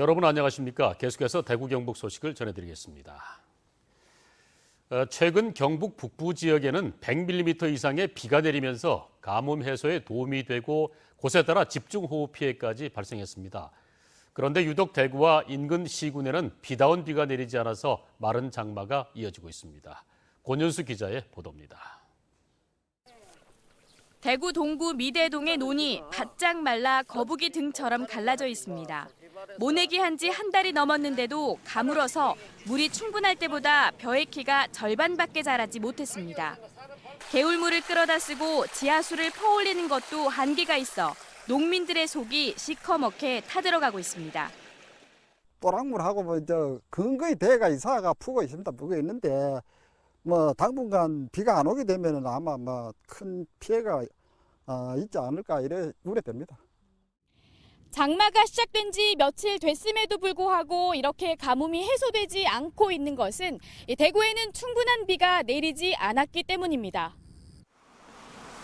여러분 안녕하십니까? 계속해서 대구 경북 소식을 전해드리겠습니다. 최근 경북 북부 지역에는 100mm 이상의 비가 내리면서 가뭄 해소에 도움이 되고 곳에 따라 집중호우 피해까지 발생했습니다. 그런데 유독 대구와 인근 시군에는 비다운 비가 내리지 않아서 마른 장마가 이어지고 있습니다. 권윤수 기자의 보도입니다. 대구 동구 미대동의 논이 바짝 말라 거북이 등처럼 갈라져 있습니다. 모내기 한 지 한 달이 넘었는데도 가물어서 물이 충분할 때보다 벼의 키가 절반밖에 자라지 못했습니다. 개울물을 끌어다 쓰고 지하수를 퍼올리는 것도 한계가 있어 농민들의 속이 시커멓게 타들어가고 있습니다. 또랑물하고 근거의 대가 이사가 푸고 있습니다. 푸고 있는데 당분간 비가 안 오게 되면 아마 큰 피해가 있지 않을까 이래 우려됩니다. 장마가 시작된 지 며칠 됐음에도 불구하고 이렇게 가뭄이 해소되지 않고 있는 것은 대구에는 충분한 비가 내리지 않았기 때문입니다.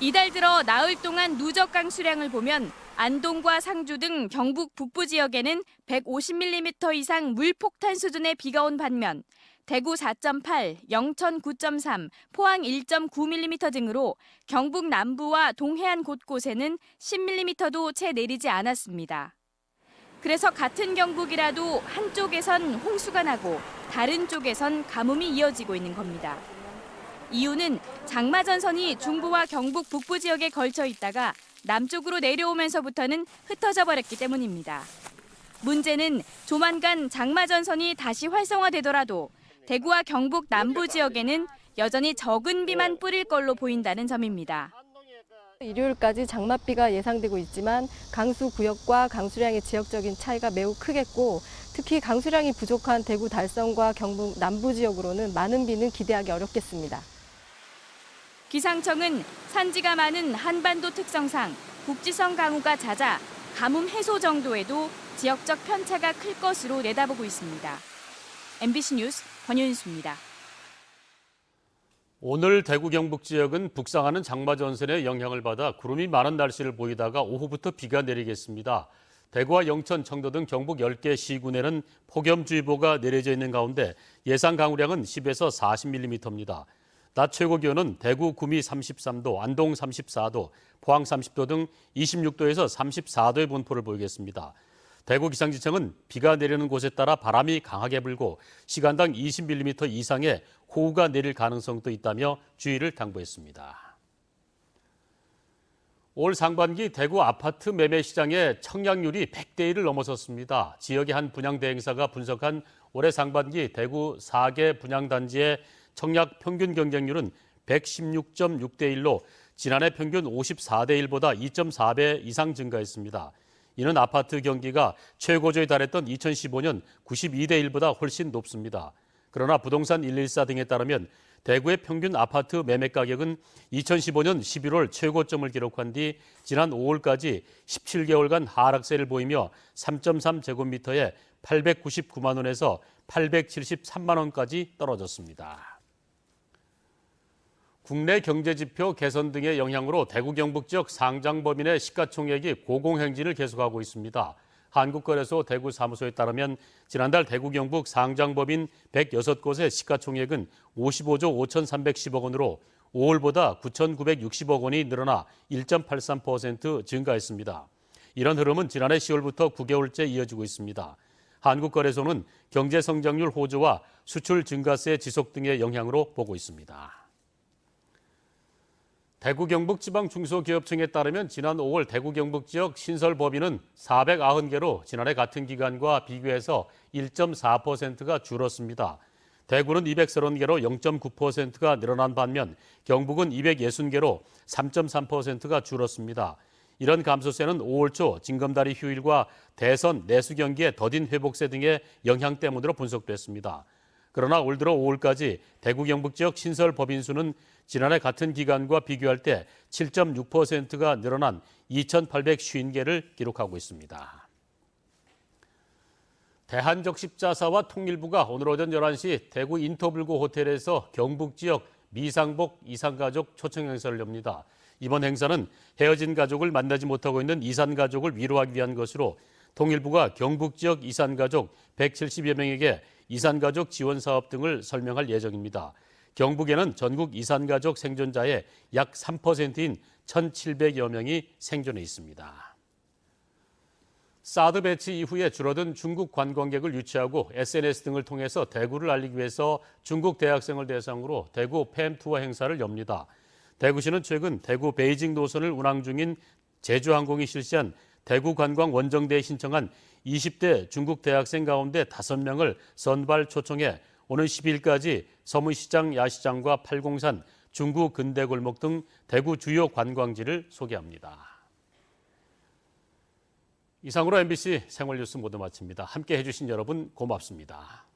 이달 들어 나흘 동안 누적 강수량을 보면 안동과 상주 등 경북 북부 지역에는 150mm 이상 물폭탄 수준의 비가 온 반면 대구 4.8, 영천 9.3, 포항 1.9mm 등으로 경북 남부와 동해안 곳곳에는 10mm도 채 내리지 않았습니다. 그래서 같은 경북이라도 한쪽에선 홍수가 나고 다른 쪽에선 가뭄이 이어지고 있는 겁니다. 이유는 장마 전선이 중부와 경북 북부 지역에 걸쳐 있다가 남쪽으로 내려오면서부터는 흩어져 버렸기 때문입니다. 문제는 조만간 장마 전선이 다시 활성화되더라도 대구와 경북 남부 지역에는 여전히 적은 비만 뿌릴 걸로 보인다는 점입니다. 일요일까지 장맛비가 예상되고 있지만 강수 구역과 강수량의 지역적인 차이가 매우 크겠고 특히 강수량이 부족한 대구 달성과 경북 남부 지역으로는 많은 비는 기대하기 어렵겠습니다. 기상청은 산지가 많은 한반도 특성상 국지성 강우가 잦아 가뭄 해소 정도에도 지역적 편차가 클 것으로 내다보고 있습니다. MBC 뉴스 권윤수입니다. 오늘 대구 경북 지역은 북상하는 장마 전선의 영향을 받아 구름이 많은 날씨를 보이다가 오후부터 비가 내리겠습니다. 대구와 영천, 청도 등 경북 10개 시군에는 폭염주의보가 내려져 있는 가운데 예상 강우량은 10에서 40mm입니다. 낮 최고 기온은 대구 구미 33도, 안동 34도, 포항 30도 등 26도에서 34도의 분포를 보이겠습니다. 대구 기상지청은 비가 내리는 곳에 따라 바람이 강하게 불고 시간당 20mm 이상의 호우가 내릴 가능성도 있다며 주의를 당부했습니다. 올 상반기 대구 아파트 매매 시장의 청약률이 100대 1을 넘어섰습니다. 지역의 한 분양대행사가 분석한 올해 상반기 대구 4개 분양단지의 청약 평균 경쟁률은 116.6대 1로 지난해 평균 54대 1보다 2.4배 이상 증가했습니다. 이는 아파트 경기가 최고조에 달했던 2015년 92대 1보다 훨씬 높습니다. 그러나 부동산 114 등에 따르면 대구의 평균 아파트 매매 가격은 2015년 11월 최고점을 기록한 뒤 지난 5월까지 17개월간 하락세를 보이며 3.3제곱미터에 899만 원에서 873만 원까지 떨어졌습니다. 국내 경제지표 개선 등의 영향으로 대구 경북 지역 상장법인의 시가총액이 고공행진을 계속하고 있습니다. 한국거래소 대구 사무소에 따르면 지난달 대구 경북 상장법인 106곳의 시가총액은 55조 5,310억 원으로 5월보다 9,960억 원이 늘어나 1.83% 증가했습니다. 이런 흐름은 지난해 10월부터 9개월째 이어지고 있습니다. 한국거래소는 경제 성장률 호조와 수출 증가세 지속 등의 영향으로 보고 있습니다. 대구 경북 지방 중소기업청에 따르면 지난 5월 대구 경북 지역 신설법인은 490개로 지난해 같은 기간과 비교해서 1.4%가 줄었습니다. 대구는 230개로 0.9%가 늘어난 반면 경북은 260개로 3.3%가 줄었습니다. 이런 감소세는 5월 초 징검다리 휴일과 대선 내수 경기의 더딘 회복세 등의 영향 때문으로 분석됐습니다. 그러나 올 들어 5월까지 대구 경북 지역 신설 법인 수는 지난해 같은 기간과 비교할 때 7.6%가 늘어난 2,850개를 기록하고 있습니다. 대한적십자사와 통일부가 오늘 오전 11시 대구 인터블고 호텔에서 경북 지역 미상복 이산가족 초청 행사를 엽니다. 이번 행사는 헤어진 가족을 만나지 못하고 있는 이산 가족을 위로하기 위한 것으로 통일부가 경북 지역 이산가족 170여 명에게 이산가족 지원 사업 등을 설명할 예정입니다. 경북에는 전국 이산가족 생존자의 약 3%인 1,700여 명이 생존해 있습니다. 사드 배치 이후에 줄어든 중국 관광객을 유치하고 SNS 등을 통해서 대구를 알리기 위해서 중국 대학생을 대상으로 대구 팸 투어 행사를 엽니다. 대구시는 최근 대구 베이징 노선을 운항 중인 제주항공이 실시한 대구 관광 원정대에 신청한 20대 중국 대학생 가운데 5명을 선발 초청해 오는 10일까지 서문시장 야시장과 팔공산, 중구 근대골목 등 대구 주요 관광지를 소개합니다. 이상으로 MBC 생활뉴스 모두 마칩니다. 함께해 주신 여러분 고맙습니다.